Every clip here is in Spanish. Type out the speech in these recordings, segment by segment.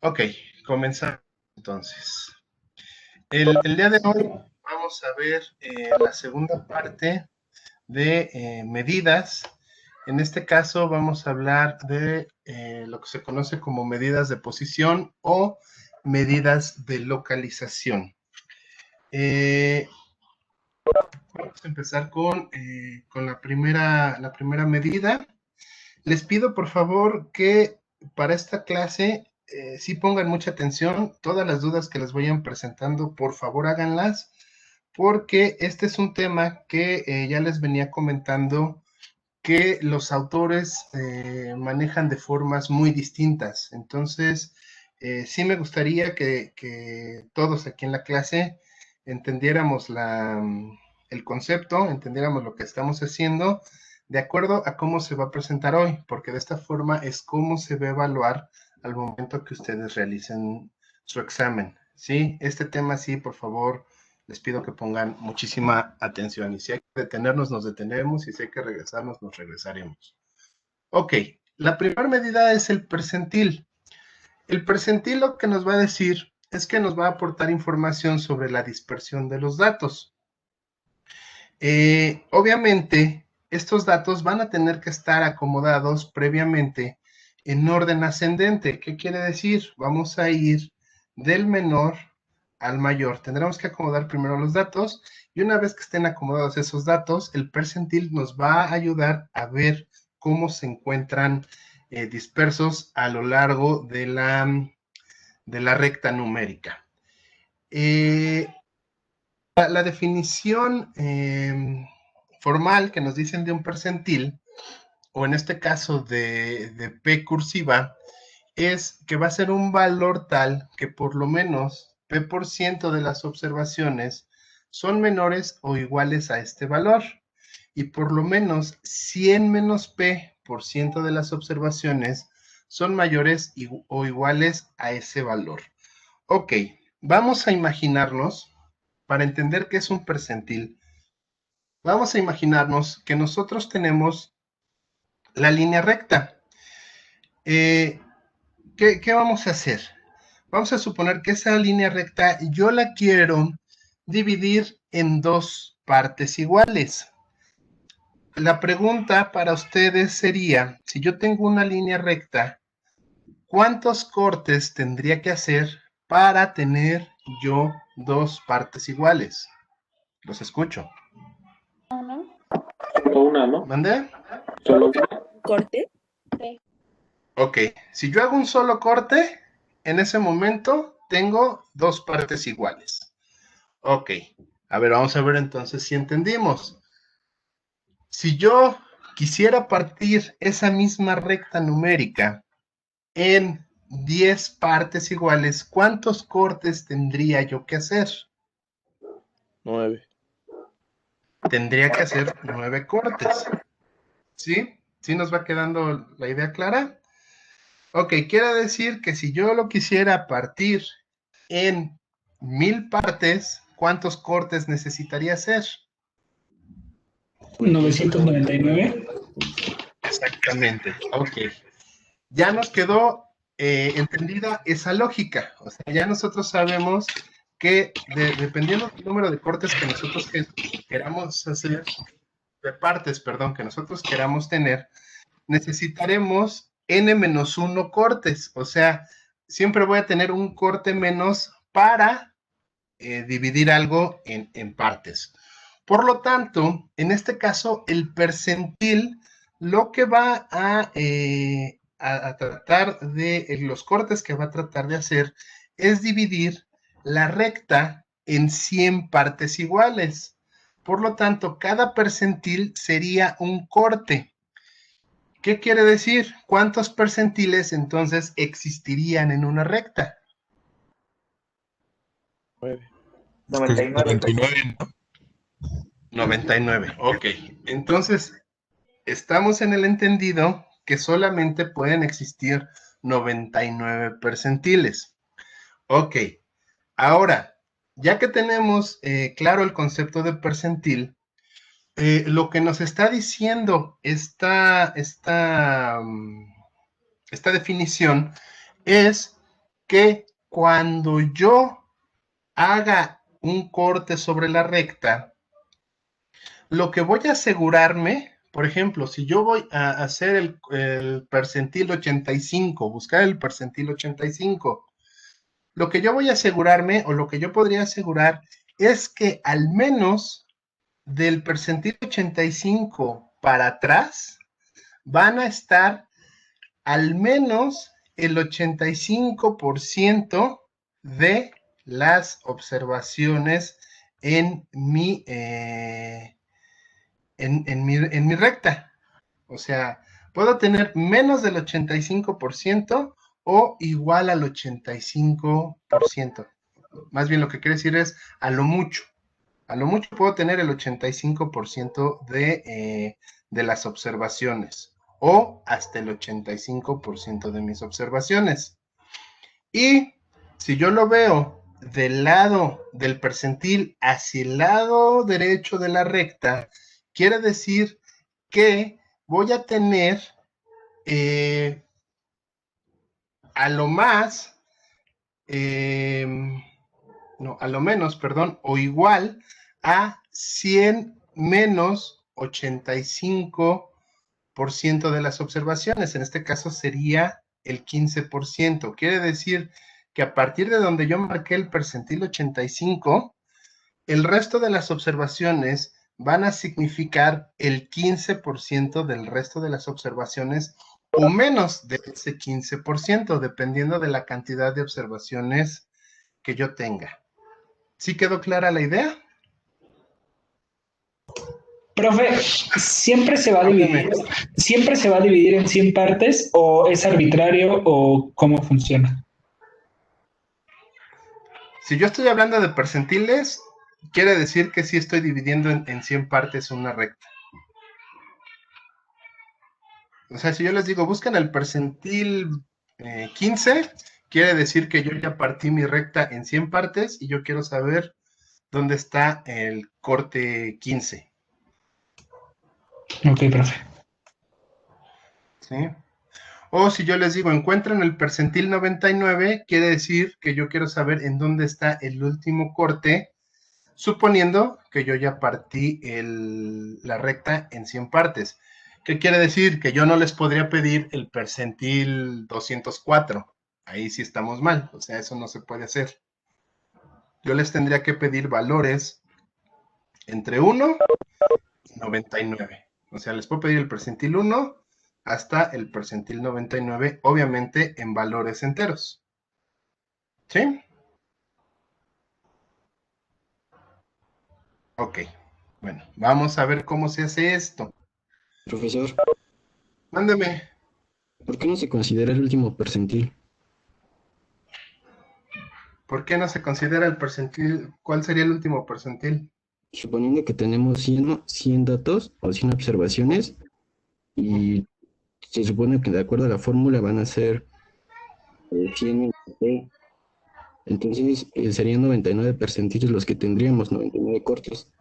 Ok, comenzamos entonces. El día de hoy vamos a ver la segunda parte de medidas. En este caso vamos a hablar de lo que se conoce como medidas de posición o medidas de localización. Eh, Vamos a empezar con la primera medida. Les pido por favor que para esta clase sí pongan mucha atención. Todas las dudas que les vayan presentando, por favor háganlas, porque este es un tema que ya les venía comentando que los autores manejan de formas muy distintas. Entonces, sí me gustaría que todos aquí en la clase entendiéramos el concepto, entendiéramos lo que estamos haciendo de acuerdo a cómo se va a presentar hoy, porque de esta forma es cómo se va a evaluar al momento que ustedes realicen su examen. ¿Sí? Este tema sí, por favor, les pido que pongan muchísima atención. Y si hay que detenernos, nos detenemos. Y si hay que regresarnos, nos regresaremos. Ok, la primera medida es el percentil. El percentil lo que nos va a decir es que nos va a aportar información sobre la dispersión de los datos. Obviamente, estos datos van a tener que estar acomodados previamente en orden ascendente. ¿Qué quiere decir? Vamos a ir del menor al mayor. Tendremos que acomodar primero los datos y una vez que estén acomodados esos datos, el percentil nos va a ayudar a ver cómo se encuentran dispersos a lo largo de la recta numérica. La definición formal que nos dicen de un percentil, o en este caso de P cursiva, es que va a ser un valor tal que por lo menos P% de las observaciones son menores o iguales a este valor, y por lo menos 100 menos P% de las observaciones son mayores o iguales a ese valor. Ok, vamos a imaginarnos, para entender qué es un percentil, vamos a imaginarnos que nosotros tenemos la línea recta. ¿Qué vamos a hacer? Vamos a suponer que esa línea recta yo la quiero dividir en dos partes iguales. La pregunta para ustedes sería, si yo tengo una línea recta, ¿cuántos cortes tendría que hacer para tener yo dos partes iguales? Los escucho. Uno. Solo una, ¿no? ¿Mandé? Solo una. Corte. Sí. Ok, si yo hago un solo corte, en ese momento tengo dos partes iguales. Ok, a ver, vamos a ver entonces si entendimos. Si yo quisiera partir esa misma recta numérica en 10 partes iguales, ¿cuántos cortes tendría yo que hacer? 9. Tendría que hacer 9 cortes. ¿Sí? ¿Sí nos va quedando la idea clara? Ok, quiere decir que si yo lo quisiera partir en 1000 partes, ¿cuántos cortes necesitaría hacer? 999. Exactamente, ok. Ya nos quedó entendida esa lógica. O sea, ya nosotros sabemos que dependiendo del número de cortes que nosotros queramos hacer, de partes, perdón, que nosotros queramos tener, necesitaremos n-1 cortes. O sea, siempre voy a tener un corte menos para dividir algo en partes. Por lo tanto, en este caso, el percentil lo que va a tratar de, los cortes que va a tratar de hacer es dividir la recta en 100 partes iguales. Por lo tanto, cada percentil sería un corte. ¿Qué quiere decir? ¿Cuántos percentiles entonces existirían en una recta? 9. 99, ¿no? 99. Ok, entonces estamos en el entendido que solamente pueden existir 99 percentiles. Ok, ahora, ya que tenemos claro el concepto de percentil, lo que nos está diciendo esta definición es que cuando yo haga un corte sobre la recta, lo que voy a asegurarme, por ejemplo, si yo voy a hacer el percentil 85, buscar el percentil 85, lo que yo voy a asegurarme o lo que yo podría asegurar es que al menos del percentil 85 para atrás van a estar al menos el 85% de las observaciones en mi recta. O sea, puedo tener menos del 85% o igual al 85%. Más bien lo que quiere decir es a lo mucho. A lo mucho puedo tener el 85% de las observaciones o hasta el 85% de mis observaciones. Y si yo lo veo del lado del percentil hacia el lado derecho de la recta, quiere decir que voy a tener a lo más, no, a lo menos, perdón, o igual a 100 menos 85% de las observaciones. En este caso sería el 15%. Quiere decir que a partir de donde yo marqué el percentil 85, el resto de las observaciones van a significar el 15% del resto de las observaciones o menos de ese 15%, dependiendo de la cantidad de observaciones que yo tenga. ¿Sí quedó clara la idea? Profe, ¿siempre se va a dividir en 100 partes o es arbitrario o cómo funciona? Si yo estoy hablando de percentiles, quiere decir que sí estoy dividiendo en 100 partes una recta. O sea, si yo les digo, buscan el percentil 15, quiere decir que yo ya partí mi recta en 100 partes y yo quiero saber dónde está el corte 15. Ok, profe. ¿Sí? O si yo les digo, encuentran el percentil 99, quiere decir que yo quiero saber en dónde está el último corte, suponiendo que yo ya partí la recta en 100 partes. ¿Qué quiere decir? Que yo no les podría pedir el percentil 204. Ahí sí estamos mal, o sea, eso no se puede hacer. Yo les tendría que pedir valores entre 1 y 99. O sea, les puedo pedir el percentil 1 hasta el percentil 99, obviamente en valores enteros. ¿Sí? Ok. Bueno, vamos a ver cómo se hace esto. Profesor, Mándeme. ¿por qué no se considera el último percentil? ¿Por qué no se considera el percentil? ¿Cuál sería el último percentil? Suponiendo que tenemos 100 datos o 100 observaciones y se supone que de acuerdo a la fórmula van a ser 100 menos P. Entonces serían 99 percentiles los que tendríamos, 99 cortes.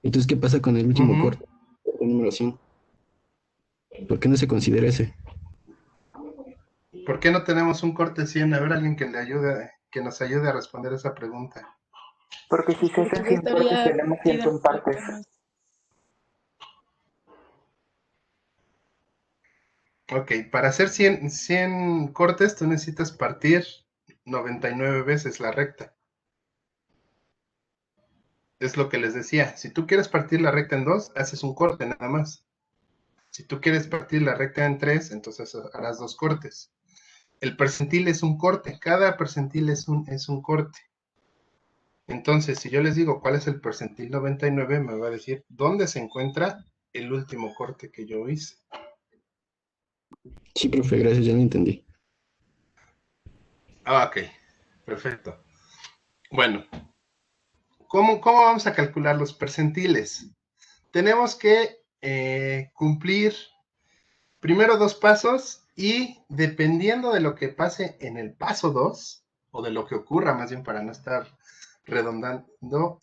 Entonces, ¿qué pasa con el último corte? Corte número 100. ¿Por qué no se considera ese? ¿Por qué no tenemos un corte 100? A ver, alguien que nos ayude a responder esa pregunta. Porque si se hacen 100 cortes, tenemos 100 partes. Ok, para hacer 100 cortes, tú necesitas partir 99 veces la recta. Es lo que les decía. Si tú quieres partir la recta en 2, haces un corte nada más. Si tú quieres partir la recta en 3, entonces harás 2 cortes. El percentil es un corte. Cada percentil es un corte. Entonces, si yo les digo cuál es el percentil 99, me va a decir dónde se encuentra el último corte que yo hice. Sí, profe, gracias, ya lo entendí. Ok, perfecto. Bueno, ¿cómo vamos a calcular los percentiles? Tenemos que cumplir primero 2 pasos y dependiendo de lo que pase en el paso 2, o de lo que ocurra más bien para no estar redondando,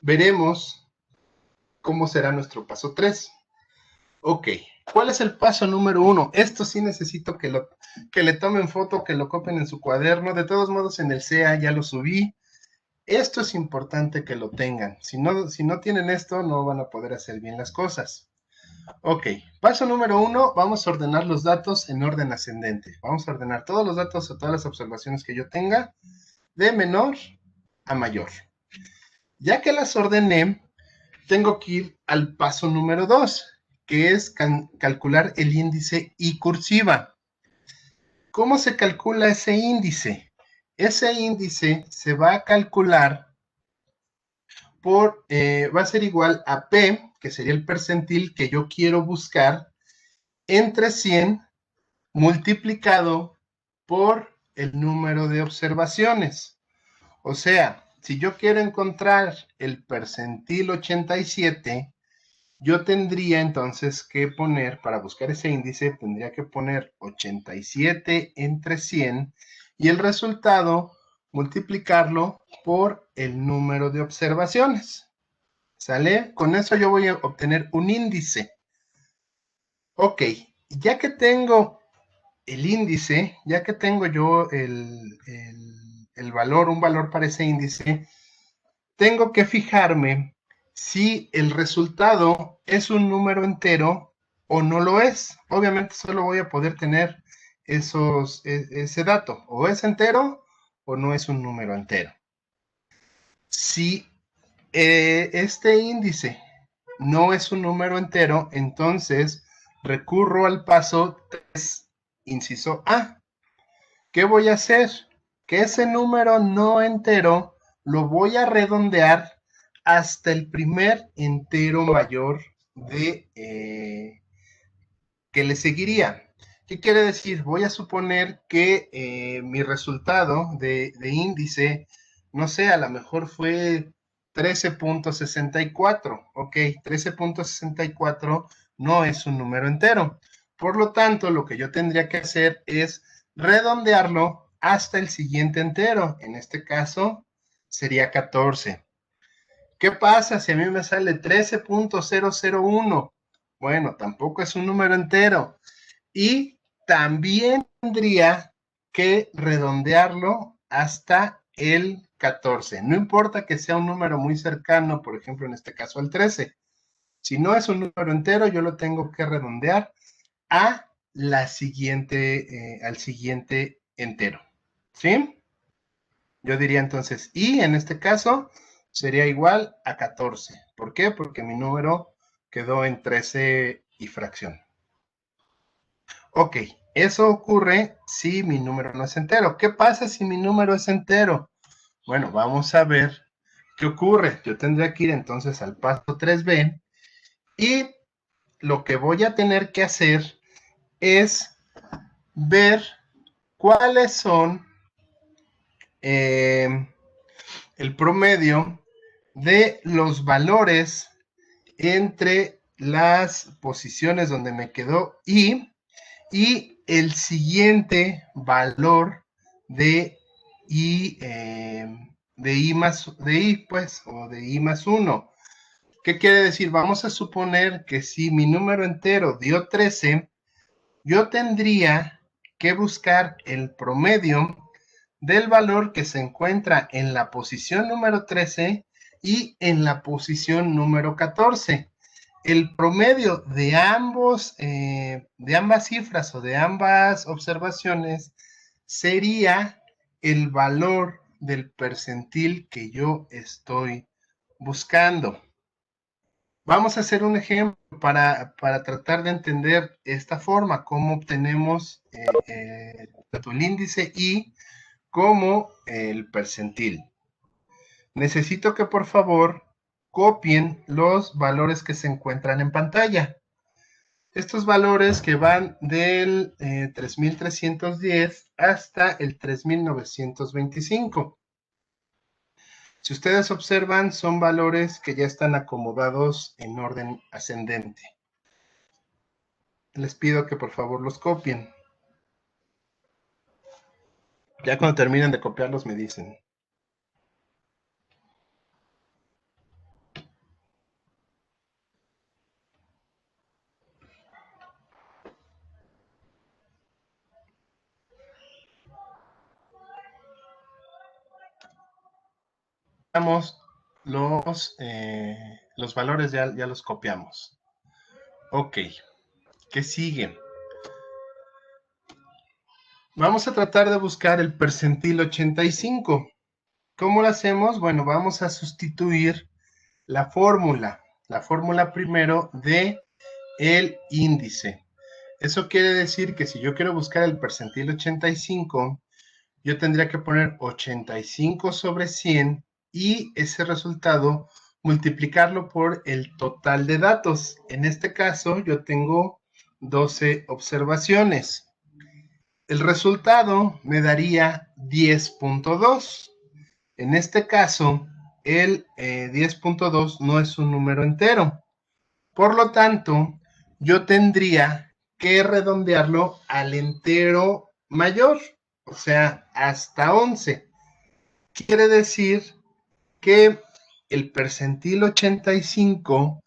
veremos cómo será nuestro paso 3. Ok, ¿Cuál es el paso número 1? Esto sí necesito que le tomen foto, que lo copien en su cuaderno. De todos modos, en el CEA ya lo subí. Esto es importante que lo tengan. Si no tienen esto, no van a poder hacer bien las cosas. Ok, paso número 1, vamos a ordenar los datos en orden ascendente. Vamos a ordenar todos los datos o todas las observaciones que yo tenga de menor a mayor. Ya que las ordené, tengo que ir al paso número 2, que es calcular el índice I cursiva. ¿Cómo se calcula ese índice? Ese índice se va a calcular va a ser igual a P, que sería el percentil que yo quiero buscar, entre 100 multiplicado por el número de observaciones. O sea, si yo quiero encontrar el percentil 87, yo tendría entonces que poner, para buscar ese índice, tendría que poner 87 entre 100 y el resultado multiplicarlo por el número de observaciones. ¿Sale? Con eso yo voy a obtener un índice. Ok, ya que tengo el índice, ya que tengo yo el valor, un valor para ese índice, tengo que fijarme si el resultado es un número entero o no lo es. Obviamente solo voy a poder tener ese dato, o es entero o no es un número entero. Si este índice no es un número entero, entonces recurro al paso 3, inciso A. ¿Qué voy a hacer? Que ese número no entero lo voy a redondear hasta el primer entero mayor que le seguiría. ¿Qué quiere decir? Voy a suponer que mi resultado de índice, no sé, a lo mejor fue 13.64. Ok, 13.64 no es un número entero. Por lo tanto, lo que yo tendría que hacer es redondearlo hasta el siguiente entero. En este caso, sería 14. ¿Qué pasa si a mí me sale 13.001? Bueno, tampoco es un número entero. Y también tendría que redondearlo hasta el 14. No importa que sea un número muy cercano, por ejemplo, en este caso al 13. Si no es un número entero, yo lo tengo que redondear a al siguiente entero. ¿Sí? Yo diría entonces, y en este caso sería igual a 14. ¿Por qué? Porque mi número quedó en 13 y fracción. Ok, eso ocurre si mi número no es entero. ¿Qué pasa si mi número es entero? Bueno, vamos a ver qué ocurre. Yo tendría que ir entonces al paso 3B y lo que voy a tener que hacer es ver cuáles son el promedio de los valores entre las posiciones donde me quedó I y el siguiente valor de I, pues, o de I más 1. ¿Qué quiere decir? Vamos a suponer que si mi número entero dio 13, yo tendría que buscar el promedio del valor que se encuentra en la posición número 13 y en la posición número 14. El promedio de ambas cifras o de ambas observaciones sería el valor del percentil que yo estoy buscando. Vamos a hacer un ejemplo para tratar de entender esta forma, cómo obtenemos tanto el índice y como el percentil. Necesito que por favor copien los valores que se encuentran en pantalla. Estos valores que van del 3310 hasta el 3925. Si ustedes observan, son valores que ya están acomodados en orden ascendente. Les pido que por favor los copien. Ya cuando terminen de copiarlos me dicen. copiamos los valores, ya los copiamos. Ok, ¿qué sigue? Vamos a tratar de buscar el percentil 85. ¿Cómo lo hacemos? Bueno, vamos a sustituir la fórmula primero de el índice. Eso quiere decir que si yo quiero buscar el percentil 85, yo tendría que poner 85 sobre 100 y ese resultado multiplicarlo por el total de datos. En este caso, yo tengo 12 observaciones. El resultado me daría 10.2. En este caso, el 10.2 no es un número entero. Por lo tanto, yo tendría que redondearlo al entero mayor, o sea, hasta 11. Quiere decir que el percentil 85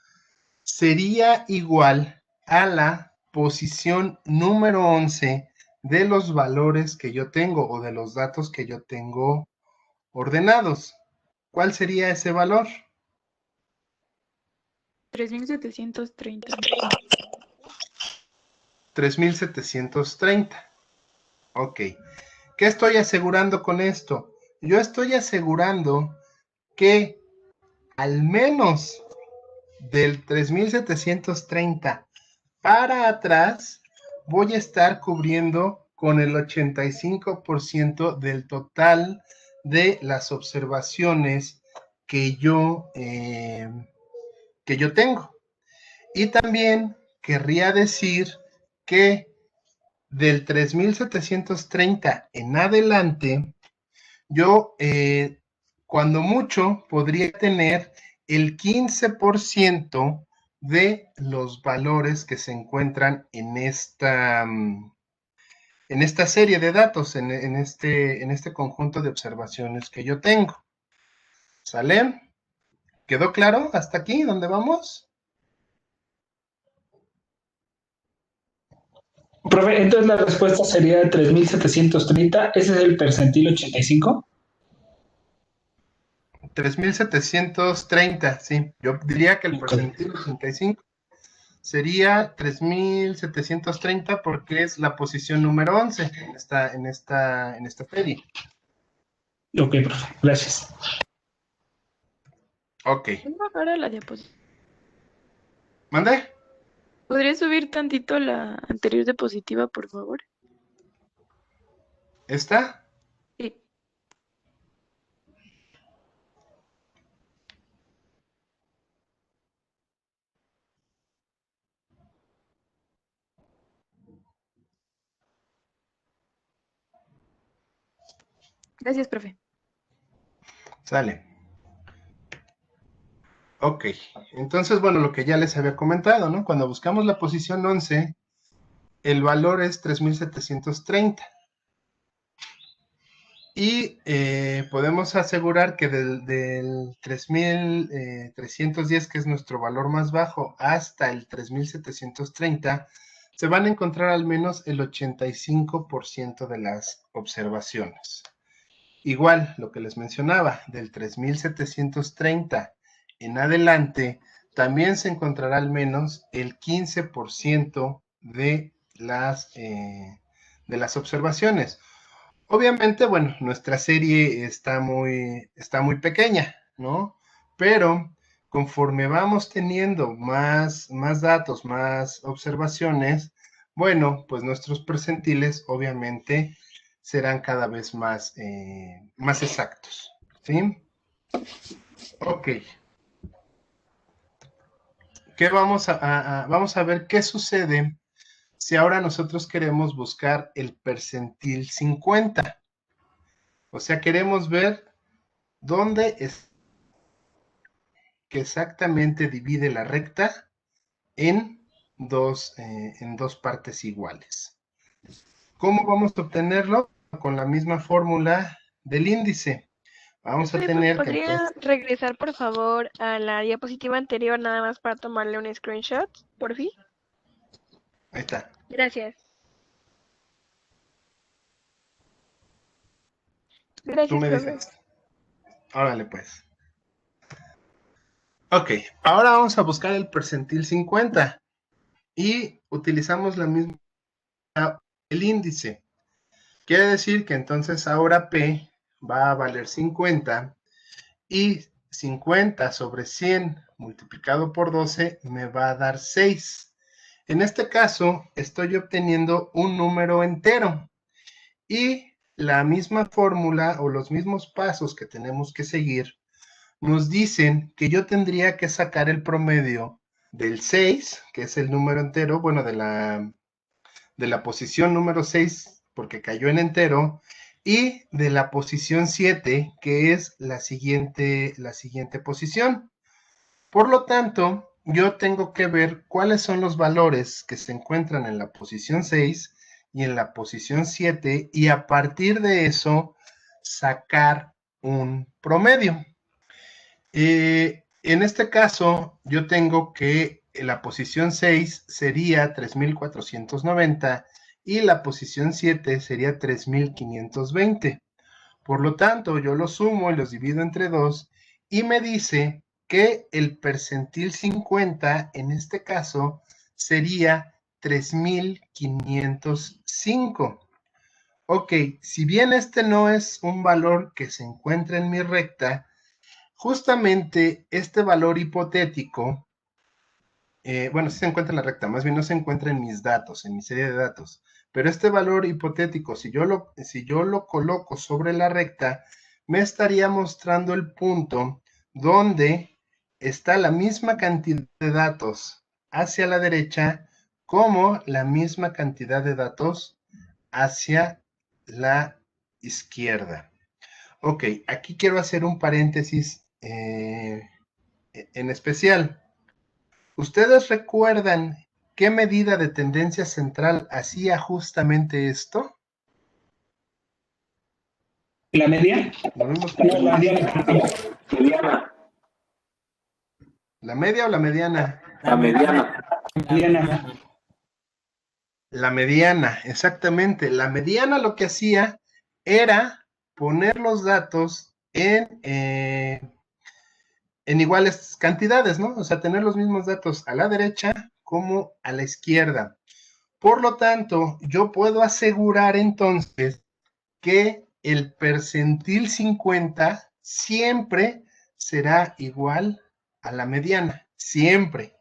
sería igual a la posición número 11 de los valores que yo tengo o de los datos que yo tengo ordenados. ¿Cuál sería ese valor? 3730. 3730. Ok. ¿Qué estoy asegurando con esto? Yo estoy asegurando que al menos del 3730 para atrás voy a estar cubriendo con el 85% del total de las observaciones que yo tengo. Y también querría decir que del 3730 en adelante, yo cuando mucho podría tener el 15% de los valores que se encuentran en esta serie de datos, en este conjunto de observaciones que yo tengo. ¿Sale? ¿Quedó claro hasta aquí? ¿Dónde vamos? Profe, entonces la respuesta sería 3730. ¿Ese es el percentil 85? 3730, sí. Yo diría que el Ok. percentil 85 sería 3730 porque es la posición número 11 en esta serie. Ok, profe. Gracias. Ok. Tengo ahora la diapositiva. ¿Mande? ¿Podría subir tantito la anterior diapositiva, por favor? ¿Esta? Sí. Gracias, profe. Sale. Ok. Entonces, bueno, lo que ya les había comentado, ¿no? Cuando buscamos la posición 11, el valor es 3730. Y podemos asegurar que del 3310, que es nuestro valor más bajo, hasta el 3730, se van a encontrar al menos el 85% de las observaciones. Igual, lo que les mencionaba, del 3730 en adelante, también se encontrará al menos el 15% de las observaciones. Obviamente, bueno, nuestra serie está muy pequeña, ¿no? Pero conforme vamos teniendo más datos, más observaciones, bueno, pues nuestros percentiles obviamente serán cada vez más exactos, ¿sí? Ok. Vamos a ver qué sucede si ahora nosotros queremos buscar el percentil 50. O sea, queremos ver dónde es que exactamente divide la recta en dos partes iguales. ¿Cómo vamos a obtenerlo? Con la misma fórmula del índice. Vamos a tener que... ¿Podría regresar, por favor, a la diapositiva anterior nada más para tomarle un screenshot, por fin? Ahí está. Gracias. Tú Gracias, me profe. dices. Órale, pues. Ok, ahora vamos a buscar el percentil 50 y utilizamos la misma, el índice. Quiere decir que entonces ahora P va a valer 50 y 50 sobre 100 multiplicado por 12 me va a dar 6. En este caso estoy obteniendo un número entero y la misma fórmula o los mismos pasos que tenemos que seguir nos dicen que yo tendría que sacar el promedio del 6, que es el número entero, bueno, de la posición número 6, porque cayó en entero, y de la posición 7, que es la siguiente posición. Por lo tanto, yo tengo que ver cuáles son los valores que se encuentran en la posición 6 y en la posición 7, y a partir de eso, sacar un promedio. En este caso, yo tengo que la posición 6 sería 3,490 y la posición 7 sería 3,520. Por lo tanto, yo los sumo y los divido entre 2 y me dice que el percentil 50 en este caso sería 3,505. Ok, si bien este no es un valor que se encuentra en mi recta, justamente este valor hipotético, bueno, sí se encuentra en la recta, más bien no se encuentra en mis datos, en mi serie de datos, pero este valor hipotético, si yo lo coloco sobre la recta, me estaría mostrando el punto donde está la misma cantidad de datos hacia la derecha como la misma cantidad de datos hacia la izquierda. Ok, aquí quiero hacer un paréntesis en especial. ¿Ustedes recuerdan qué medida de tendencia central hacía justamente esto? ¿La media? Lo vimos No, la mediana. Mediana. ¿La media o la mediana? La mediana. Mediana. La mediana, exactamente. La mediana lo que hacía era poner los datos en iguales cantidades, ¿no? O sea, tener los mismos datos a la derecha como a la izquierda. Por lo tanto, yo puedo asegurar entonces que el percentil 50 siempre será igual a la mediana, siempre.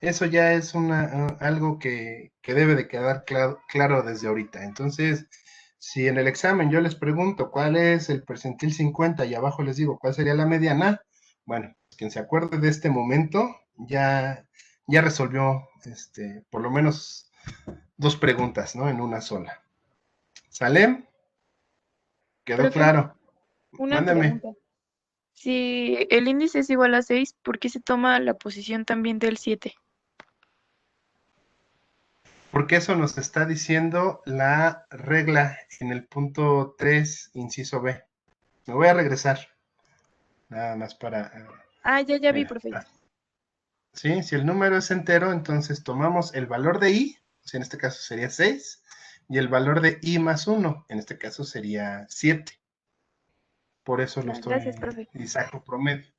Eso ya es algo que debe de quedar claro desde ahorita. Entonces, si en el examen yo les pregunto cuál es el percentil 50 y abajo les digo cuál sería la mediana, bueno, quien se acuerde de este momento ya resolvió por lo menos 2 preguntas, ¿no? En una sola. ¿Sale? ¿Quedó Profe, claro? una Mándame. pregunta. Si el índice es igual a 6, ¿por qué se toma la posición también del 7? Porque eso nos está diciendo la regla en el punto 3, inciso B. Me voy a regresar. Nada más para... Ah, ya vi, mira, profe. ¿sí? Si el número es entero, entonces tomamos el valor de i, o sea, en este caso sería 6, y el valor de i más 1, en este caso sería 7. Por eso lo Ah, estoy... gracias, profe. y saco promedio.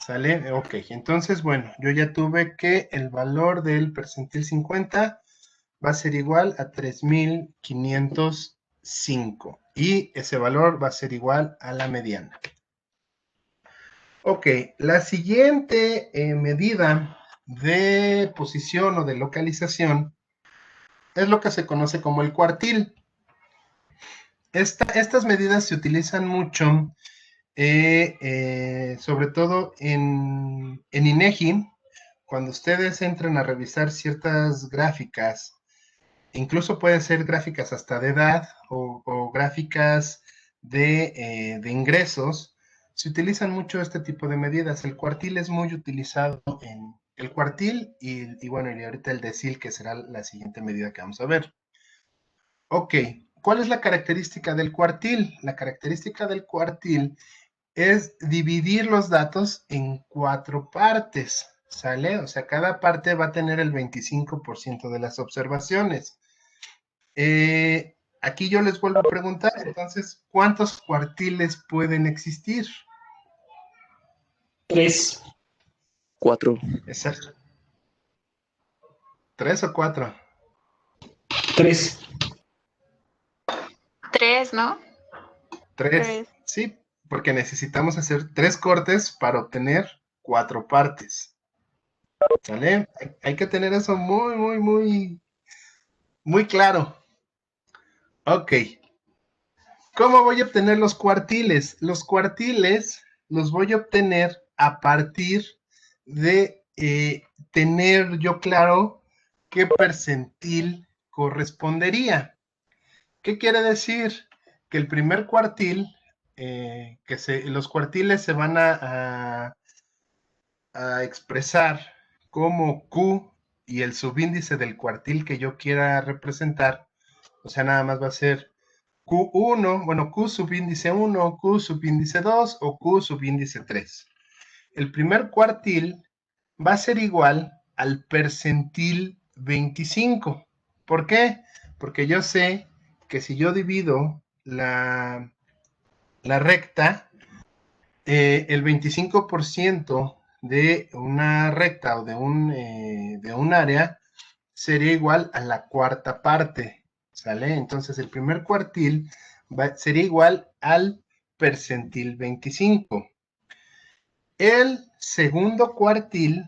¿Sale? Ok, entonces, bueno, yo ya tuve que el valor del percentil 50 va a ser igual a 3,505 y ese valor va a ser igual a la mediana. Ok, la siguiente medida de posición o de localización es lo que se conoce como el cuartil. Estas medidas se utilizan mucho, sobre todo en INEGI, cuando ustedes entran a revisar ciertas gráficas. Incluso pueden ser gráficas hasta de edad o gráficas de ingresos. Se utilizan mucho este tipo de medidas. El cuartil es muy utilizado en el cuartil y bueno, y ahorita el decil, que será la siguiente medida que vamos a ver. Ok, ¿cuál es la característica del cuartil? La característica del cuartil es dividir los datos en 4 partes, ¿sale? O sea, cada parte va a tener el 25% de las observaciones. Aquí yo les vuelvo a preguntar, entonces, ¿cuántos cuartiles pueden existir? 3. 4. Exacto. 3 o 4. 3. 3, ¿no? 3. Sí, porque necesitamos hacer 3 cortes para obtener 4 partes. ¿Sale? Hay que tener eso muy claro. Ok. ¿Cómo voy a obtener los cuartiles? Los cuartiles los voy a obtener a partir de tener yo claro qué percentil correspondería. ¿Qué quiere decir? Que el primer cuartil, los cuartiles se van a expresar como Q y el subíndice del cuartil que yo quiera representar. O sea, nada más va a ser Q1, bueno, Q subíndice 1, Q subíndice 2 o Q subíndice 3. El primer cuartil va a ser igual al percentil 25. ¿Por qué? Porque yo sé que si yo divido la recta, el 25% de una recta o de un área sería igual a la cuarta parte, ¿sale? Entonces el primer cuartil sería igual al percentil 25. El segundo cuartil,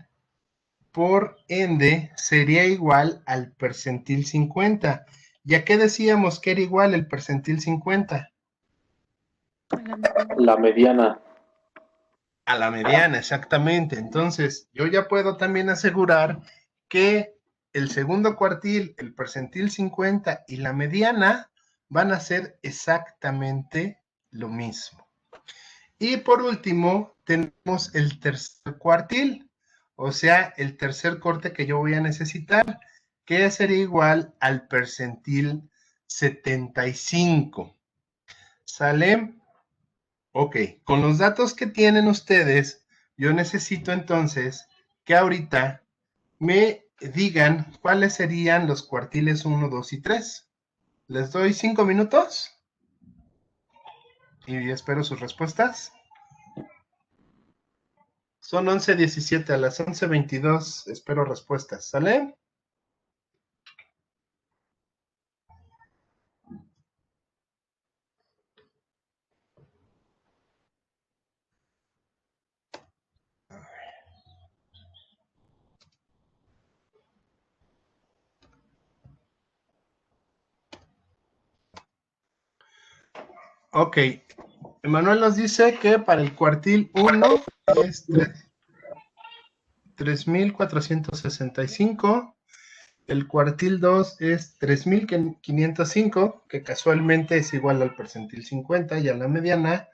por ende, sería igual al percentil 50. ¿Ya qué decíamos que era igual el percentil 50? La mediana. A la mediana, exactamente. Entonces, yo ya puedo también asegurar que el segundo cuartil, el percentil 50 y la mediana van a ser exactamente lo mismo. Y por último, tenemos el tercer cuartil, o sea, el tercer corte que yo voy a necesitar, que sería igual al percentil 75. ¿Sale? Ok, con los datos que tienen ustedes, yo necesito entonces que ahorita me digan cuáles serían los cuartiles 1, 2 y 3. Les doy 5 minutos y espero sus respuestas. Son 11:17, a las 11:22 espero respuestas, ¿sale? Ok, Emanuel nos dice que para el cuartil 1 es 3,465. El cuartil 2 es 3,505, que casualmente es igual al percentil 50 y a la mediana.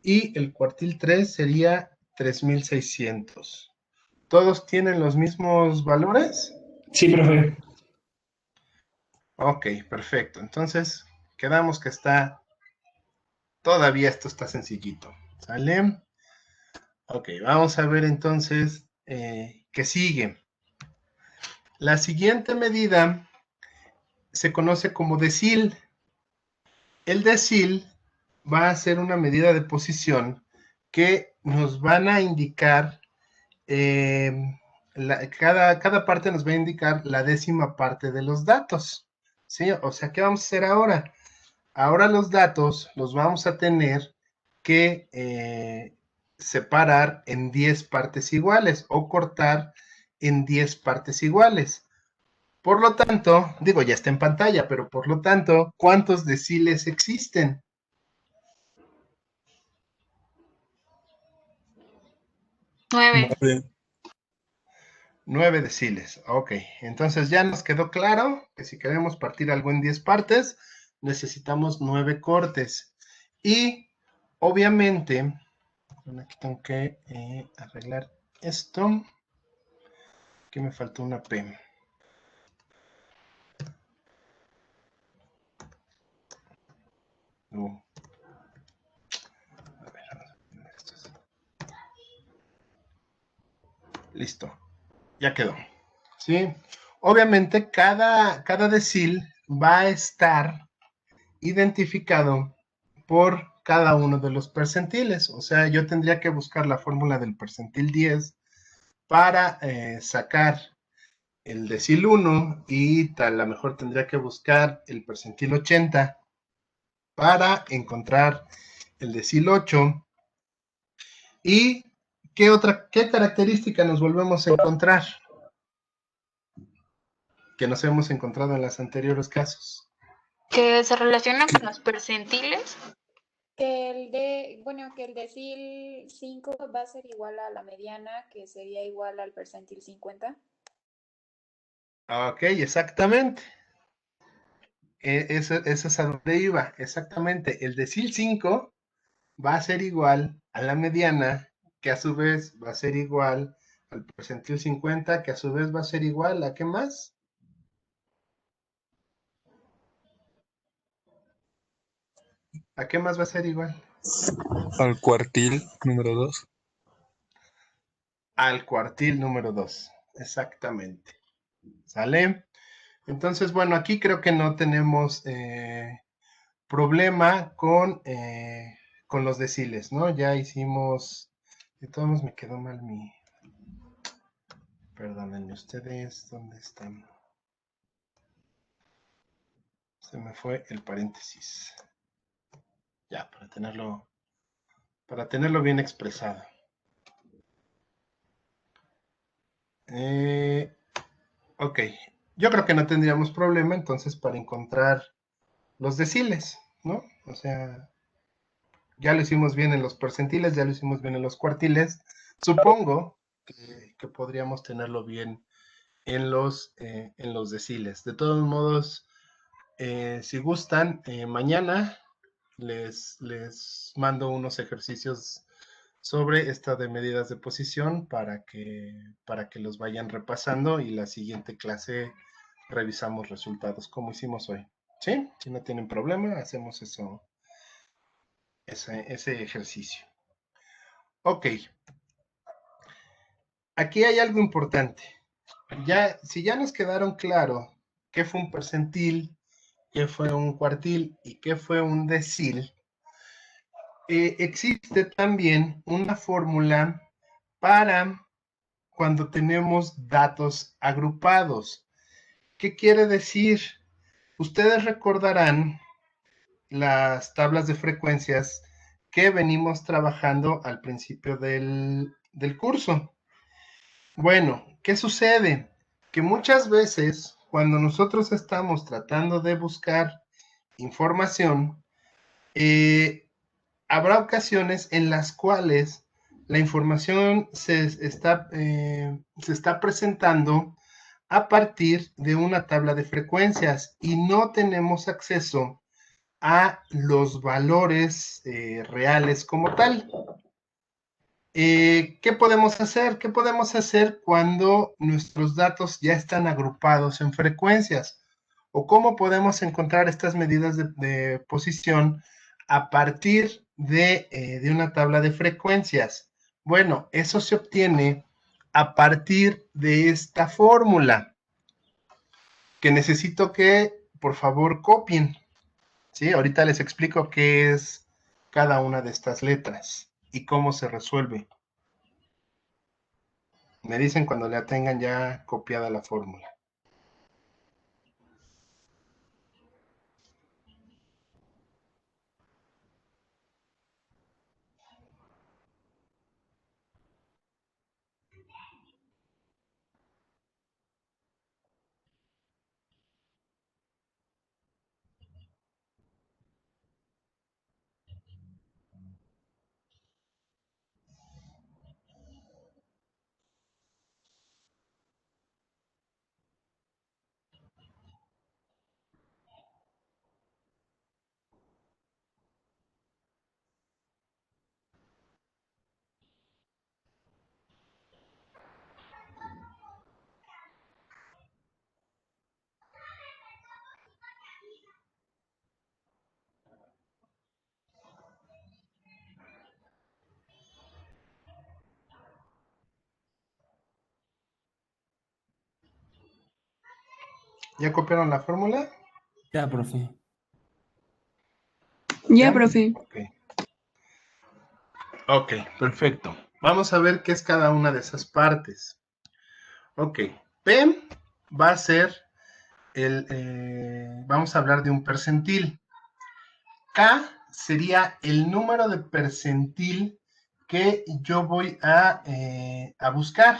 Y el cuartil 3 sería 3,600. ¿Todos tienen los mismos valores? Sí, profe. Ok, perfecto. Entonces, quedamos que todavía esto está sencillito. ¿Sale? Ok, vamos a ver entonces qué sigue. La siguiente medida se conoce como decil. El decil va a ser una medida de posición que nos van a indicar, cada parte nos va a indicar la décima parte de los datos, ¿sí? O sea, ¿qué vamos a hacer ahora? Ahora los datos los vamos a tener que separar en 10 partes iguales o cortar en 10 partes iguales. Por lo tanto, digo, ya está en pantalla, pero por lo tanto, ¿cuántos deciles existen? 9. 9 deciles. Ok, entonces ya nos quedó claro que si queremos partir algo en 10 partes, necesitamos 9 cortes. Y obviamente, aquí tengo que arreglar esto, que me faltó una P. A ver, listo, ya quedó. ¿Sí? Obviamente cada decil va a estar identificado por cada uno de los percentiles. O sea, yo tendría que buscar la fórmula del percentil 10 para sacar el decil 1 y a lo mejor tendría que buscar el percentil 80 para encontrar el decil 8. ¿Y qué característica nos volvemos a encontrar? Que nos hemos encontrado en los anteriores casos. Que se relacionan con los percentiles. Que el decil 5 va a ser igual a la mediana, que sería igual al percentil 50. Ok, exactamente. Eso es a donde iba, exactamente. El decil 5 va a ser igual a la mediana, que a su vez va a ser igual al percentil 50, que a su vez va a ser igual a ¿qué más? ¿A qué más va a ser igual? Al cuartil número 2. Al cuartil número 2, exactamente. ¿Sale? Entonces, bueno, aquí creo que no tenemos problema con los deciles, ¿no? Ya hicimos, de todos modos me quedó mal perdónenme ustedes, ¿dónde están? Se me fue el paréntesis. Ya, para tenerlo bien expresado. Ok, yo creo que no tendríamos problema entonces para encontrar los deciles, ¿no? O sea, ya lo hicimos bien en los percentiles, ya lo hicimos bien en los cuartiles. Supongo que podríamos tenerlo bien en los deciles. De todos modos, si gustan, mañana les mando unos ejercicios sobre esta de medidas de posición para que los vayan repasando y la siguiente clase revisamos resultados como hicimos hoy. ¿Sí? Si no tienen problema, hacemos ese ejercicio. Ok. Aquí hay algo importante. Si ya nos quedaron claro qué fue un percentil, qué fue un cuartil y qué fue un decil, existe también una fórmula para cuando tenemos datos agrupados. ¿Qué quiere decir? Ustedes recordarán las tablas de frecuencias que venimos trabajando al principio del curso. Bueno, ¿qué sucede? Que muchas veces cuando nosotros estamos tratando de buscar información, habrá ocasiones en las cuales la información se está presentando a partir de una tabla de frecuencias y no tenemos acceso a los valores reales como tal. ¿Qué podemos hacer? ¿Qué podemos hacer cuando nuestros datos ya están agrupados en frecuencias? ¿O cómo podemos encontrar estas medidas de posición a partir de una tabla de frecuencias? Bueno, eso se obtiene a partir de esta fórmula, que necesito que, por favor, copien. ¿Sí? Ahorita les explico qué es cada una de estas letras y cómo se resuelve. Me dicen cuando la tengan ya copiada la fórmula. ¿Ya copiaron la fórmula? Ya, profe. Ya, profe. Ok. Ok, perfecto. Vamos a ver qué es cada una de esas partes. Ok, P va a ser vamos a hablar de un percentil. K sería el número de percentil que yo voy a buscar.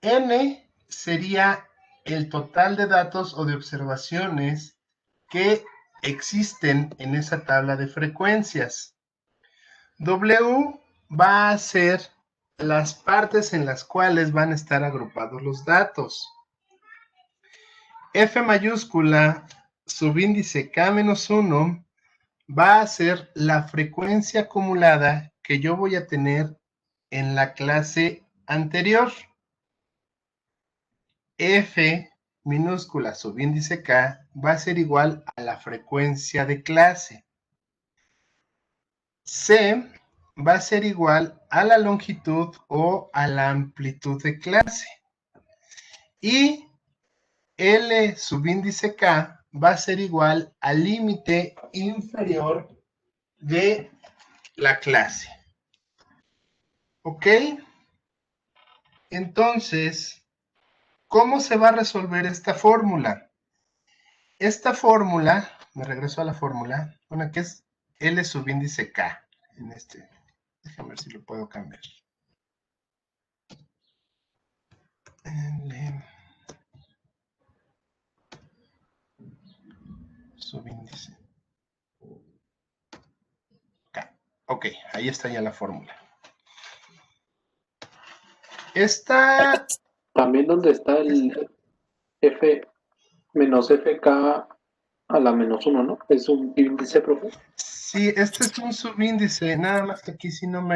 N sería el total de datos o de observaciones que existen en esa tabla de frecuencias. W va a ser las partes en las cuales van a estar agrupados los datos. F mayúscula, subíndice K-1, va a ser la frecuencia acumulada que yo voy a tener en la clase anterior. F minúscula subíndice K va a ser igual a la frecuencia de clase. C va a ser igual a la longitud o a la amplitud de clase. Y L subíndice K va a ser igual al límite inferior de la clase. ¿Ok? Entonces, ¿cómo se va a resolver esta fórmula? Esta fórmula, me regreso a la fórmula, bueno, que es L subíndice K. Déjame ver si lo puedo cambiar. L subíndice K. Ok, ahí está ya la fórmula. Esta... También donde está el F menos FK a la -1, ¿no? Es un índice, profe. Sí, este es un subíndice, nada más que aquí sí no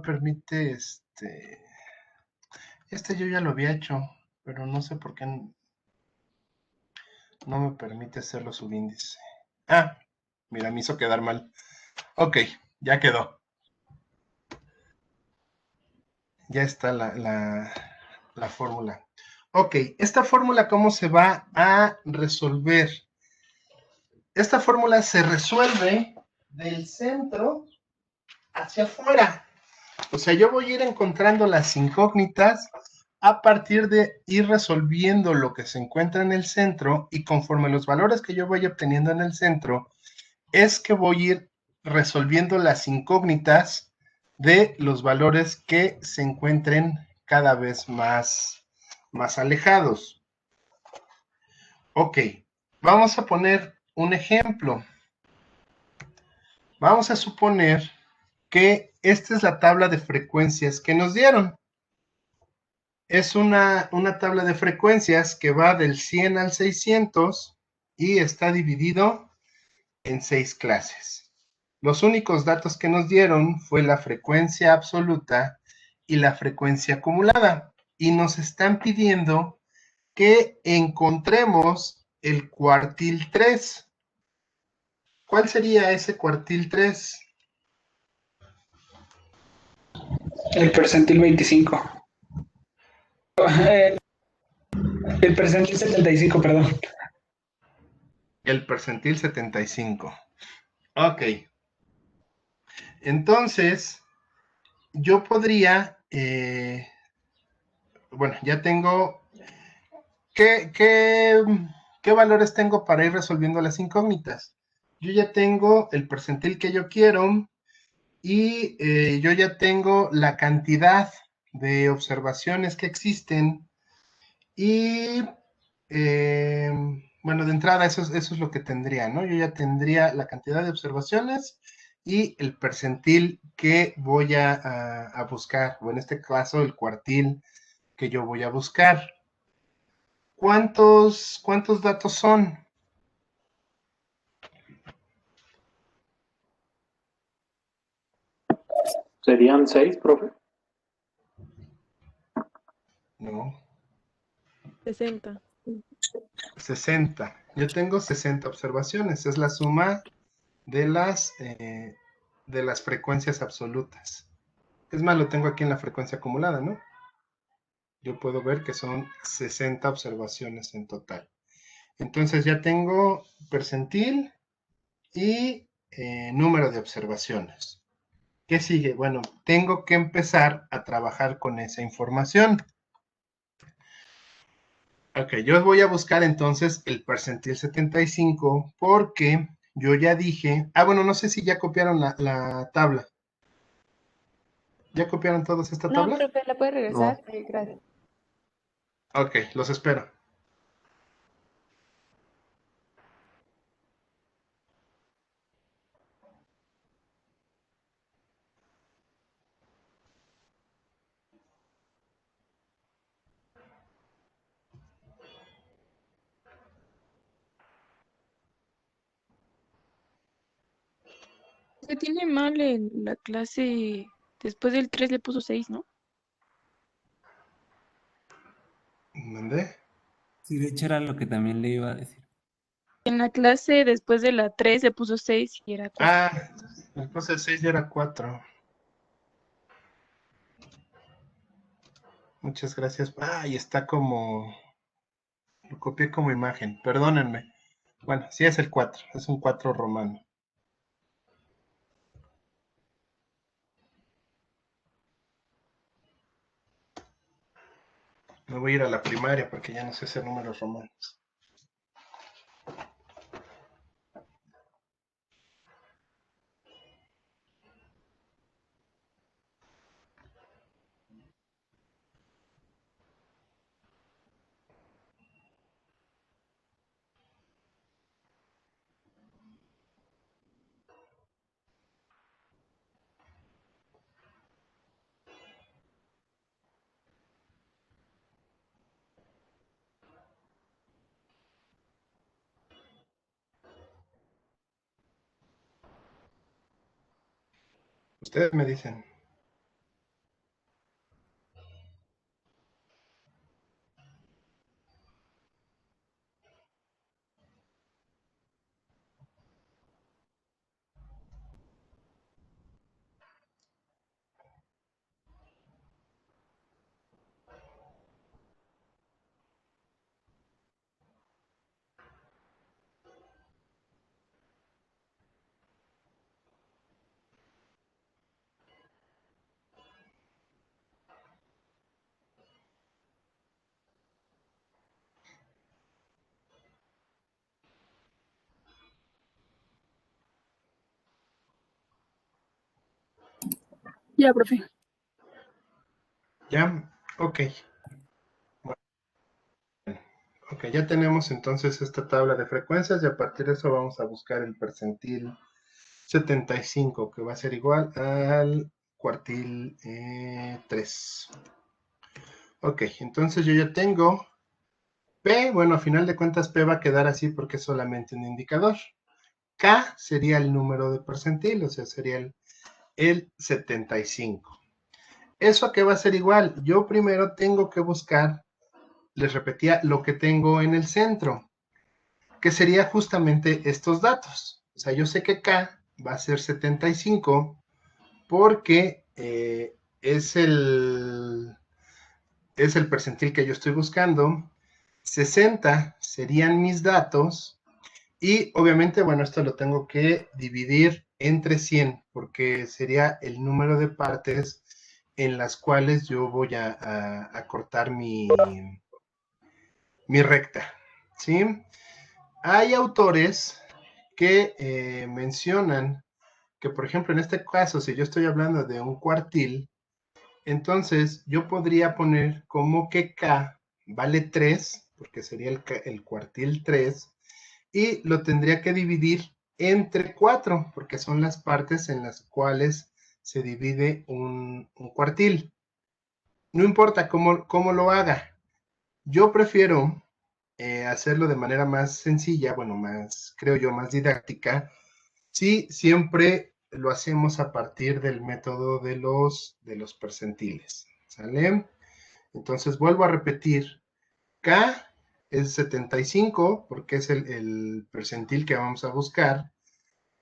permite yo ya lo había hecho, pero no sé por qué no me permite hacerlo subíndice. Ah, mira, me hizo quedar mal. Ok, ya quedó. Ya está la fórmula. Ok, esta fórmula, ¿cómo se va a resolver? Esta fórmula se resuelve del centro hacia afuera. O sea, yo voy a ir encontrando las incógnitas a partir de ir resolviendo lo que se encuentra en el centro, y conforme los valores que yo voy obteniendo en el centro, es que voy a ir resolviendo las incógnitas de los valores que se encuentren cada vez más alejados. Ok, vamos a poner un ejemplo. Vamos a suponer que esta es la tabla de frecuencias que nos dieron. Es una tabla de frecuencias que va del 100 al 600 y está dividido en 6 clases. Los únicos datos que nos dieron fue la frecuencia absoluta y la frecuencia acumulada. Y nos están pidiendo que encontremos el cuartil 3. ¿Cuál sería ese cuartil 3? El percentil 25. El percentil 75, perdón. El percentil 75. Ok. Entonces, yo podría, bueno, ya tengo, ¿qué valores tengo para ir resolviendo las incógnitas? Yo ya tengo el percentil que yo quiero y yo ya tengo la cantidad de observaciones que existen y, bueno, de entrada eso es lo que tendría, ¿no? Yo ya tendría la cantidad de observaciones y el percentil que voy a buscar, o en este caso el cuartil que yo voy a buscar. ¿Cuántos datos son? ¿Serían 6, profe? No. 60. 60. Yo tengo 60 observaciones. Es la suma de las frecuencias absolutas. Es más, lo tengo aquí en la frecuencia acumulada, ¿no? Yo puedo ver que son 60 observaciones en total. Entonces ya tengo percentil y número de observaciones. ¿Qué sigue? Bueno, tengo que empezar a trabajar con esa información. Ok, yo voy a buscar entonces el percentil 75 porque yo ya dije... bueno, no sé si ya copiaron la tabla. ¿Ya copiaron todos esta No, tabla? profe, ¿la puede regresar? Gracias. Ok, los espero. Se tiene mal en la clase, después del 3 le puso 6, ¿no? ¿Mandé? Sí, de hecho era lo que también le iba a decir. En la clase después de la 3 le puso 6 y era 4. Después del 6 ya era 4. Muchas gracias. Y está como... Lo copié como imagen, perdónenme. Bueno, sí es el 4, es un 4 romano. Me voy a ir a la primaria porque ya no sé hacer números romanos. Ustedes me dicen. Ya, profe. ¿Ya? Ok. Ok, ya tenemos entonces esta tabla de frecuencias y a partir de eso vamos a buscar el percentil 75, que va a ser igual al cuartil 3. Ok, entonces yo ya tengo P, bueno, a final de cuentas P va a quedar así porque es solamente un indicador. K sería el número de percentil, o sea, sería el 75. ¿Eso a qué va a ser igual? Yo primero tengo que buscar, les repetía, lo que tengo en el centro, que sería justamente estos datos. O sea, yo sé que K va a ser 75 porque es el percentil que yo estoy buscando. 60 serían mis datos y obviamente, bueno, esto lo tengo que dividir entre 100 porque sería el número de partes en las cuales yo voy a cortar mi recta, ¿sí? Hay autores que mencionan que, por ejemplo, en este caso, si yo estoy hablando de un cuartil, entonces yo podría poner como que K vale 3, porque sería el cuartil 3, y lo tendría que dividir entre 4, porque son las partes en las cuales se divide un cuartil. No importa cómo lo haga. Yo prefiero hacerlo de manera más sencilla, bueno, más, creo yo, más didáctica, si siempre lo hacemos a partir del método de los percentiles, ¿sale? Entonces vuelvo a repetir, K es 75 porque es el percentil que vamos a buscar.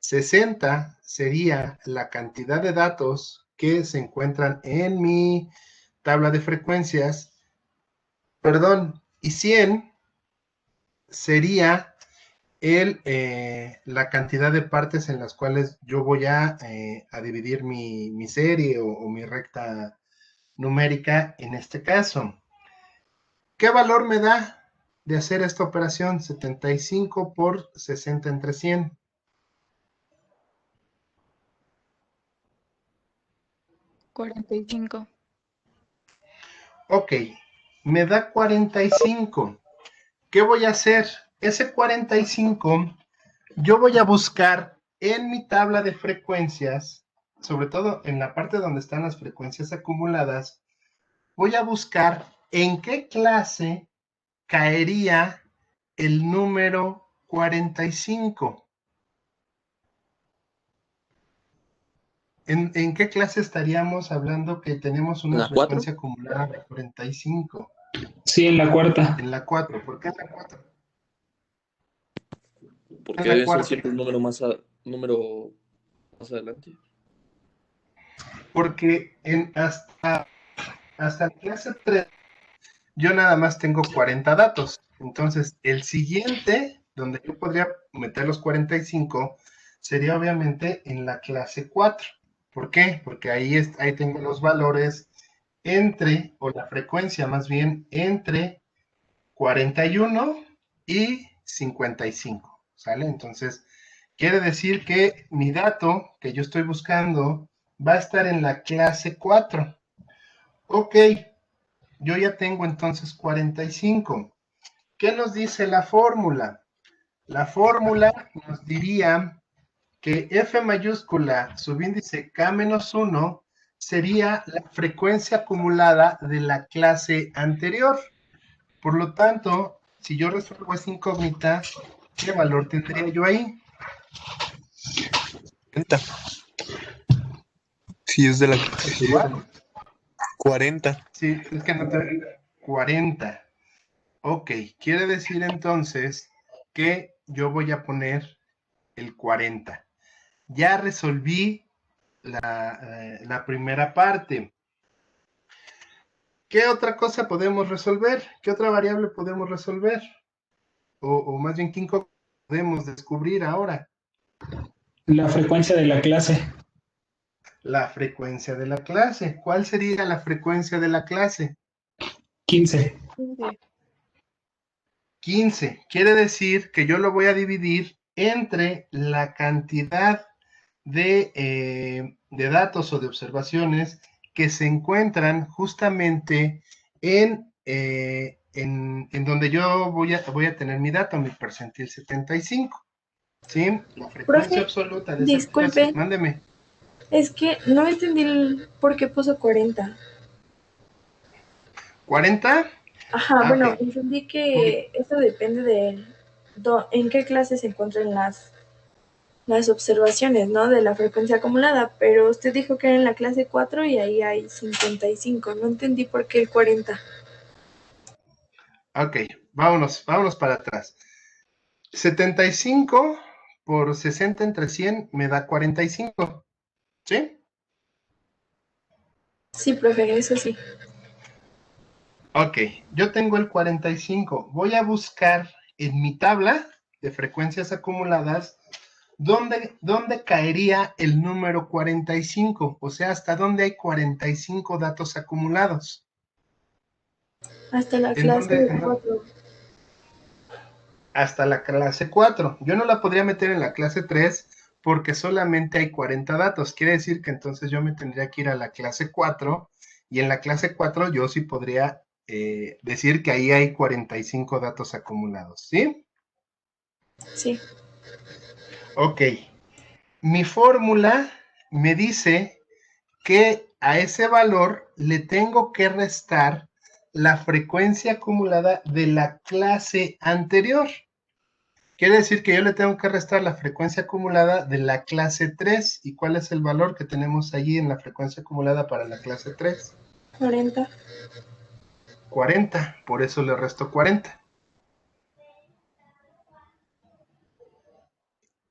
60 sería la cantidad de datos que se encuentran en mi tabla de frecuencias, perdón, y 100 sería la cantidad de partes en las cuales yo voy a dividir mi serie o mi recta numérica en este caso. ¿Qué valor me da de hacer esta operación? 75 por 60 entre 100. $45. Ok, me da 45. ¿Qué voy a hacer? Ese 45 yo voy a buscar en mi tabla de frecuencias, sobre todo en la parte donde están las frecuencias acumuladas, voy a buscar en qué clase caería el número 45. ¿En qué clase estaríamos hablando que tenemos una ¿La 4? frecuencia acumulada de 45? Sí, en la cuarta. En la 4. ¿Por qué en la 4? Porque debe ser siempre un número más adelante. Porque hasta la clase 3 yo nada más tengo 40 datos. Entonces, el siguiente, donde yo podría meter los 45, sería obviamente en la clase 4. ¿Por qué? Porque ahí tengo los valores o la frecuencia más bien, entre 41 y 55, ¿sale? Entonces, quiere decir que mi dato que yo estoy buscando va a estar en la clase 4. Ok, yo ya tengo entonces 45. ¿Qué nos dice la fórmula? La fórmula nos diría que F mayúscula subíndice K-1 sería la frecuencia acumulada de la clase anterior. Por lo tanto, si yo resuelvo esa incógnita, ¿qué valor tendría yo ahí? 40. Si es de la clase Igual. 40. Sí, es que no te... 40. Ok, quiere decir entonces que yo voy a poner el 40. Ya resolví la primera parte. ¿Qué otra cosa podemos resolver? ¿Qué otra variable podemos resolver? O más bien, ¿qué podemos descubrir ahora? La frecuencia de la clase. La frecuencia de la clase. ¿Cuál sería la frecuencia de la clase? 15. 15. Quiere decir que yo lo voy a dividir entre la cantidad de datos o de observaciones que se encuentran justamente en donde yo voy a tener mi dato, mi percentil 75. ¿Sí? La frecuencia Profe, absoluta de esa clase. disculpe, Mándeme. es que no entendí por qué puso 40. ¿40? Ajá, bueno, Ok. entendí que eso depende de en qué clase se encuentran las observaciones, ¿no? De la frecuencia acumulada, pero usted dijo que era en la clase 4 y ahí hay 55. No entendí por qué el 40. Ok, vámonos para atrás. 75 por 60 entre 100 me da 45. ¿Sí? Sí, profe, eso sí. Ok, yo tengo el 45. Voy a buscar en mi tabla de frecuencias acumuladas dónde caería el número 45, o sea, hasta dónde hay 45 datos acumulados. Hasta la ¿En clase dónde? 4. Hasta la clase 4. Yo no la podría meter en la clase 3 porque solamente hay 40 datos. Quiere decir que entonces yo me tendría que ir a la clase 4 y en la clase 4 yo sí podría decir que ahí hay 45 datos acumulados, ¿sí? Sí. Ok. Mi fórmula me dice que a ese valor le tengo que restar la frecuencia acumulada de la clase anterior. Quiere decir que yo le tengo que restar la frecuencia acumulada de la clase 3. ¿Y cuál es el valor que tenemos allí en la frecuencia acumulada para la clase 3? 40. 40, por eso le resto 40.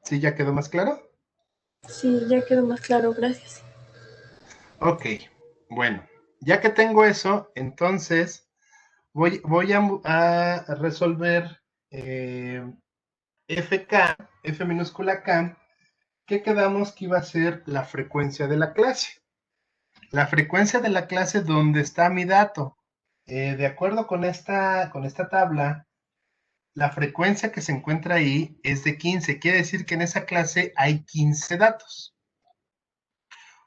¿Sí ya quedó más claro? Sí, ya quedó más claro, gracias. Ok, bueno, ya que tengo eso, entonces voy a resolver FK, F minúscula K, que quedamos que iba a ser la frecuencia de la clase. La frecuencia de la clase donde está mi dato. De acuerdo con esta tabla, la frecuencia que se encuentra ahí es de 15. Quiere decir que en esa clase hay 15 datos.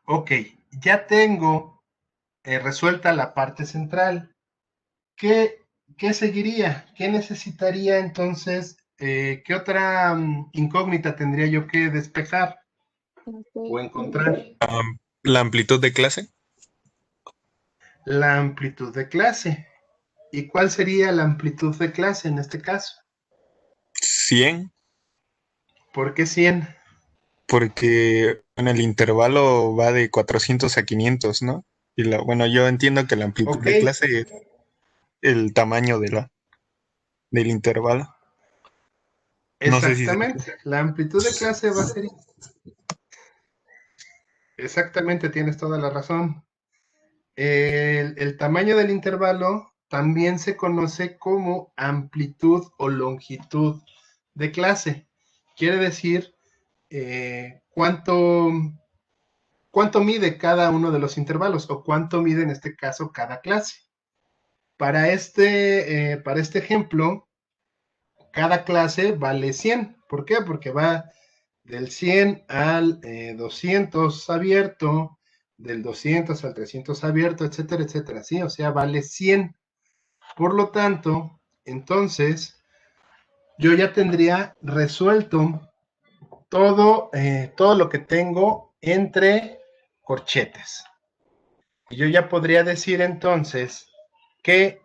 Ok, ya tengo resuelta la parte central. ¿Qué seguiría? ¿Qué necesitaría entonces? ¿Qué otra incógnita tendría yo que despejar o encontrar? La amplitud de clase. La amplitud de clase. ¿Y cuál sería la amplitud de clase en este caso? 100. ¿Por qué 100? Porque en el intervalo va de 400 a 500, ¿no? Y bueno, yo entiendo que la amplitud de clase es el tamaño del intervalo. Exactamente. No sé si La amplitud de clase va a ser... Exactamente, tienes toda la razón. El tamaño del intervalo también se conoce como amplitud o longitud de clase. Quiere decir cuánto mide cada uno de los intervalos o cuánto mide en este caso cada clase. Para este ejemplo, cada clase vale 100. ¿Por qué? Porque va del 100 al 200 abierto, del 200 al 300 abierto, etcétera, etcétera, ¿sí? O sea, vale 100. Por lo tanto, entonces, yo ya tendría resuelto todo lo que tengo entre corchetes. Y yo ya podría decir entonces que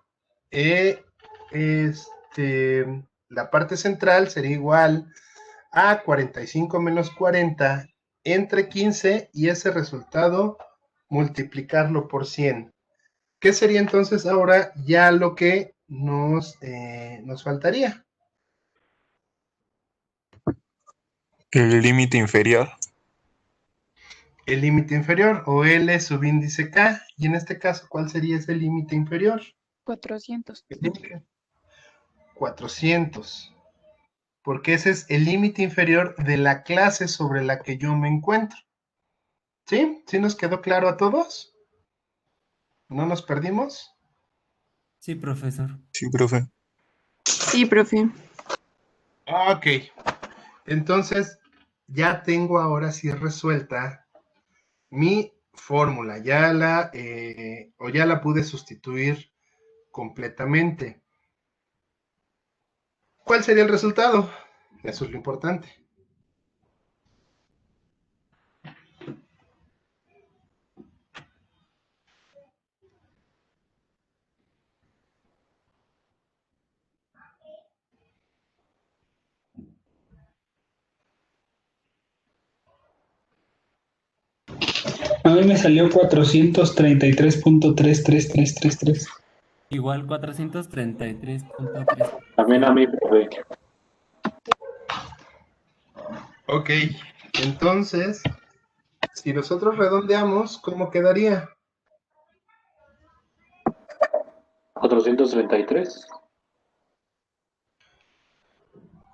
la parte central sería igual a 45 menos 40 entre 15 y ese resultado multiplicarlo por 100. ¿Qué sería entonces ahora ya lo que nos faltaría? el límite inferior. El límite inferior o L subíndice K. Y en este caso, ¿cuál sería ese límite inferior? 400. 400. Porque ese es el límite inferior de la clase sobre la que yo me encuentro. ¿Sí? ¿Sí nos quedó claro a todos? ¿No nos perdimos? Sí, profesor. Sí, profe. Sí, profe. Ok. Entonces, ya tengo ahora sí resuelta mi fórmula. Ya la pude sustituir completamente. ¿Cuál sería el resultado? Eso es lo importante. A mí me salió 433.333333. Igual 433.3. También a mí, profe. Ok, entonces, si nosotros redondeamos, ¿cómo quedaría? 433.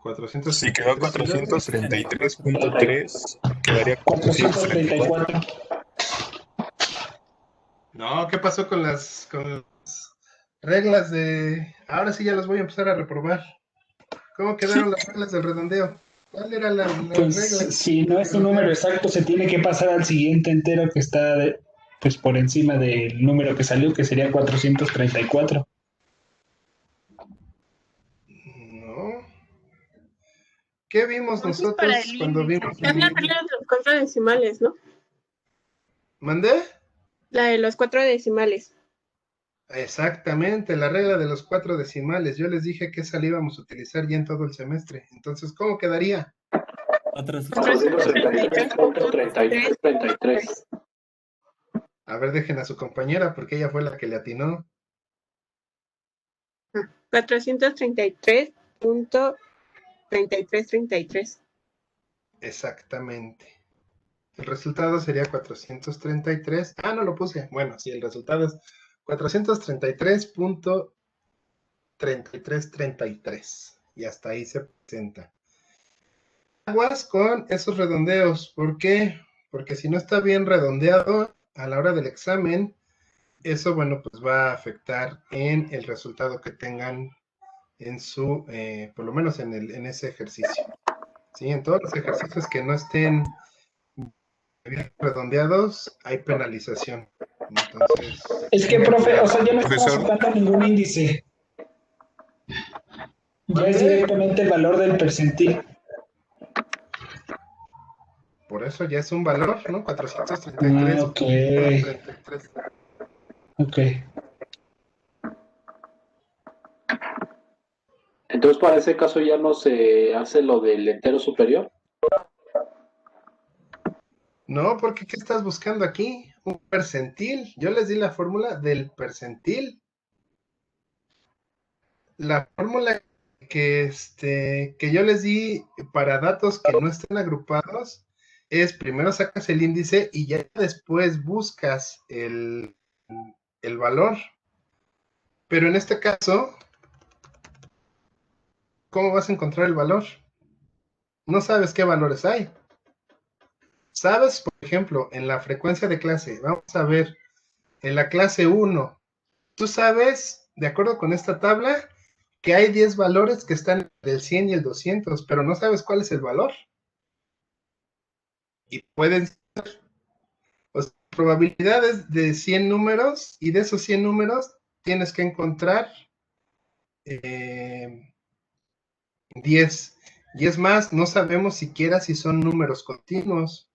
433. Si quedó 433.3, quedaría 434. No, ¿qué pasó con las reglas de... Ahora sí ya las voy a empezar a reprobar. ¿Cómo quedaron las reglas del redondeo? ¿Cuál era la Pues regla? si no es un número exacto, se tiene que pasar al siguiente entero que está pues por encima del número que salió, que sería 434. No. ¿Qué vimos Entonces, para nosotros el cuando índice. vimos Es la regla de los 4 decimales, ¿no? ¿Mandé? La de los 4 decimales. Exactamente, la regla de los 4 decimales. Yo les dije que esa la íbamos a utilizar ya en todo el semestre. Entonces, ¿cómo quedaría? 433.3333. A ver, dejen a su compañera porque ella fue la que le atinó. 433.3333. Exactamente. El resultado sería 433. Ah, no lo puse. Bueno, sí, el resultado es 433.3333. Y hasta ahí se presenta. aguas con esos redondeos. ¿Por qué? Porque si no está bien redondeado a la hora del examen, eso, bueno, pues va a afectar en el resultado que tengan en su, por lo menos en ese ejercicio. ¿Sí? En todos los ejercicios que no estén bien redondeados, hay penalización. Entonces, Es que, profe, o sea, ya no estamos Profesor. sacando ningún índice. Ya es directamente el valor del percentil. por eso ya es un valor, ¿no? 433. Ok. 33. Ok. Entonces, para ese caso ya no se hace lo del entero superior. No, porque ¿qué estás buscando aquí? Un percentil. Yo les di la fórmula del percentil. La fórmula que yo les di para datos que no estén agrupados es primero sacas el índice y ya después buscas el valor. Pero en este caso, ¿cómo vas a encontrar el valor? No sabes qué valores hay. Sabes, por ejemplo, en la frecuencia de clase, vamos a ver, en la clase 1, tú sabes, de acuerdo con esta tabla, que hay 10 valores que están entre el 100 y el 200, pero no sabes cuál es el valor. Y pueden ser, pues, probabilidades de 100 números, y de esos 100 números tienes que encontrar 10. Y es más, no sabemos siquiera si son números continuos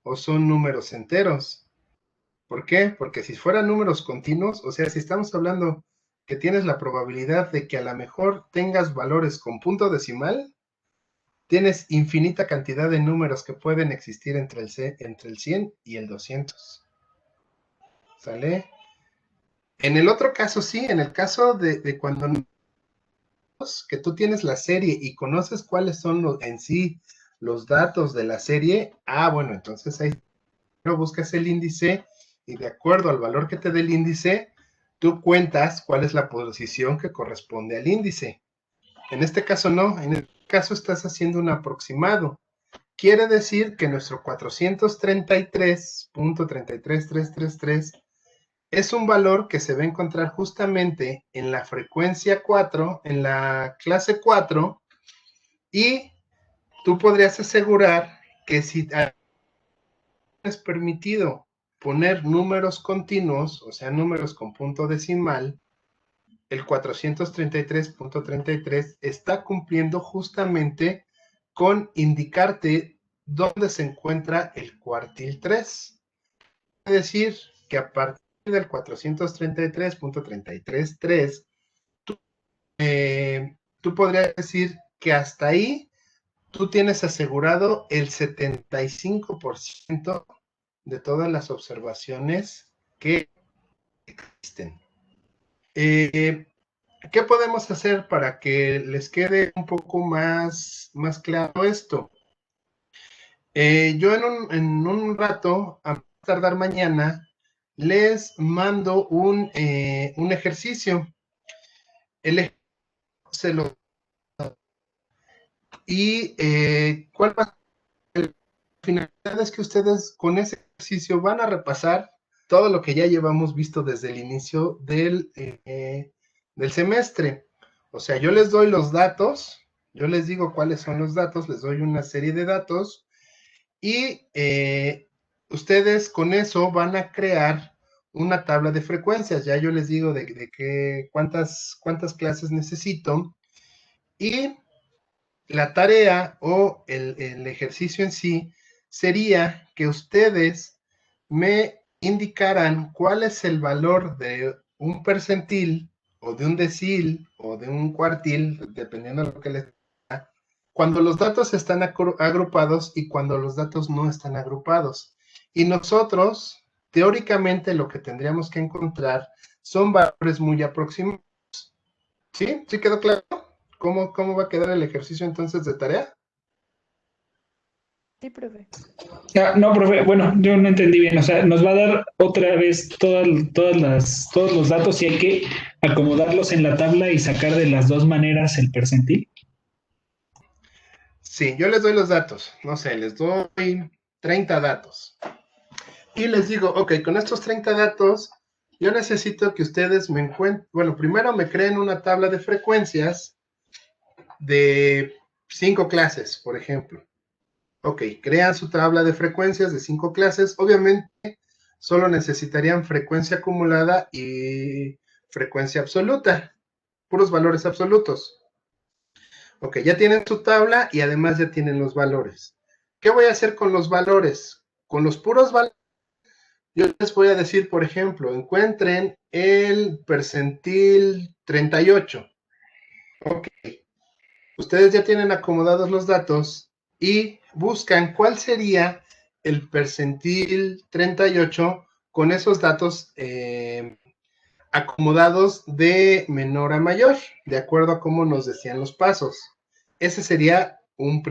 o son números enteros. ¿Por qué? Porque si fueran números continuos, o sea, si estamos hablando que tienes la probabilidad de que a lo mejor tengas valores con punto decimal, tienes infinita cantidad de números que pueden existir entre el 100 y el 200. ¿Sale? En el otro caso, sí, en el caso de cuando que tú tienes la serie y conoces cuáles son en sí los datos de la serie, bueno, entonces ahí buscas el índice y de acuerdo al valor que te dé el índice, tú cuentas cuál es la posición que corresponde al índice. En este caso no, en este caso estás haciendo un aproximado. Quiere decir que nuestro 433.33333 es un valor que se va a encontrar justamente en la frecuencia 4, en la clase 4, y tú podrías asegurar que si es permitido poner números continuos, o sea, números con punto decimal, el 433.33 está cumpliendo justamente con indicarte dónde se encuentra el cuartil 3. Es decir, que a partir del 433.333, tú podrías decir que hasta ahí tú tienes asegurado el 75% de todas las observaciones que existen. ¿Qué podemos hacer para que les quede un poco más claro esto? Yo en un rato, a tardar mañana, les mando un ejercicio. El ejercicio se lo... Y ¿cuál va a ser? La finalidad es que ustedes con ese ejercicio van a repasar todo lo que ya llevamos visto desde el inicio del semestre. O sea, yo les doy los datos, yo les digo cuáles son los datos, les doy una serie de datos y ustedes con eso van a crear una tabla de frecuencias. Ya yo les digo de cuántas clases necesito y la tarea o el ejercicio en sí sería que ustedes me indicaran cuál es el valor de un percentil o de un decil o de un cuartil, dependiendo de lo que les da, cuando los datos están agrupados y cuando los datos no están agrupados. Y nosotros, teóricamente, lo que tendríamos que encontrar son valores muy aproximados. ¿Sí? ¿Sí quedó claro? ¿Cómo va a quedar el ejercicio entonces de tarea? Sí, profe. No, profe, bueno, yo no entendí bien. O sea, nos va a dar otra vez todos los datos y hay que acomodarlos en la tabla y sacar de las dos maneras el percentil. Sí, yo les doy los datos. No sé, les doy 30 datos. Y les digo, ok, con estos 30 datos, yo necesito que ustedes me encuentren, bueno, primero me creen una tabla de frecuencias de 5 clases, por ejemplo. Ok, crean su tabla de frecuencias de 5 clases. Obviamente, solo necesitarían frecuencia acumulada y frecuencia absoluta, puros valores absolutos. Ok, ya tienen su tabla y además ya tienen los valores. ¿Qué voy a hacer con los valores? Con los puros valores, yo les voy a decir, por ejemplo, encuentren el percentil 38. Ok, ustedes ya tienen acomodados los datos y buscan cuál sería el percentil 38 con esos datos acomodados de menor a mayor, de acuerdo a cómo nos decían los pasos. Ese sería una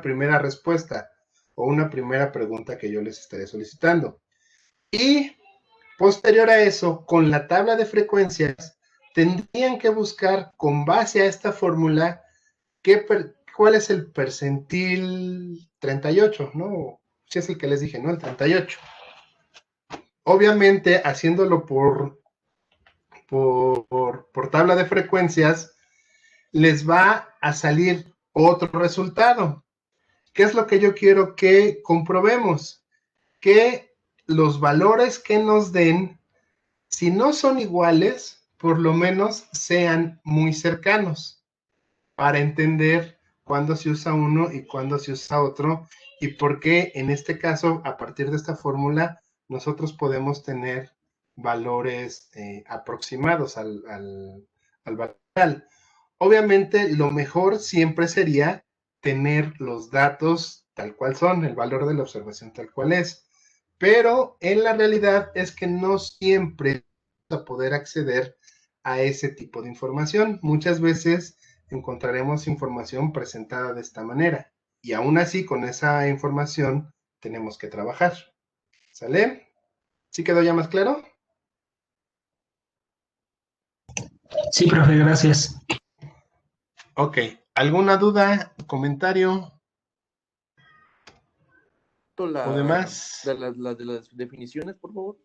primera respuesta o una primera pregunta que yo les estaré solicitando. Y posterior a eso, con la tabla de frecuencias, tendrían que buscar con base a esta fórmula cuál es el percentil 38, ¿no? Si es el que les dije, ¿no? El 38. Obviamente, haciéndolo por tabla de frecuencias, les va a salir otro resultado. ¿Qué es lo que yo quiero que comprobemos? Que los valores que nos den, si no son iguales, por lo menos sean muy cercanos para entender cuándo se usa uno y cuándo se usa otro y por qué en este caso, a partir de esta fórmula, nosotros podemos tener valores aproximados al valor. Obviamente, lo mejor siempre sería tener los datos tal cual son, el valor de la observación tal cual es. Pero en la realidad es que no siempre vamos a poder acceder a ese tipo de información. Muchas veces encontraremos información presentada de esta manera. Y aún así, con esa información tenemos que trabajar. ¿Sale? ¿Sí quedó ya más claro? Sí, profe, gracias. Ok. ¿Alguna duda, comentario o demás? De las definiciones, por favor.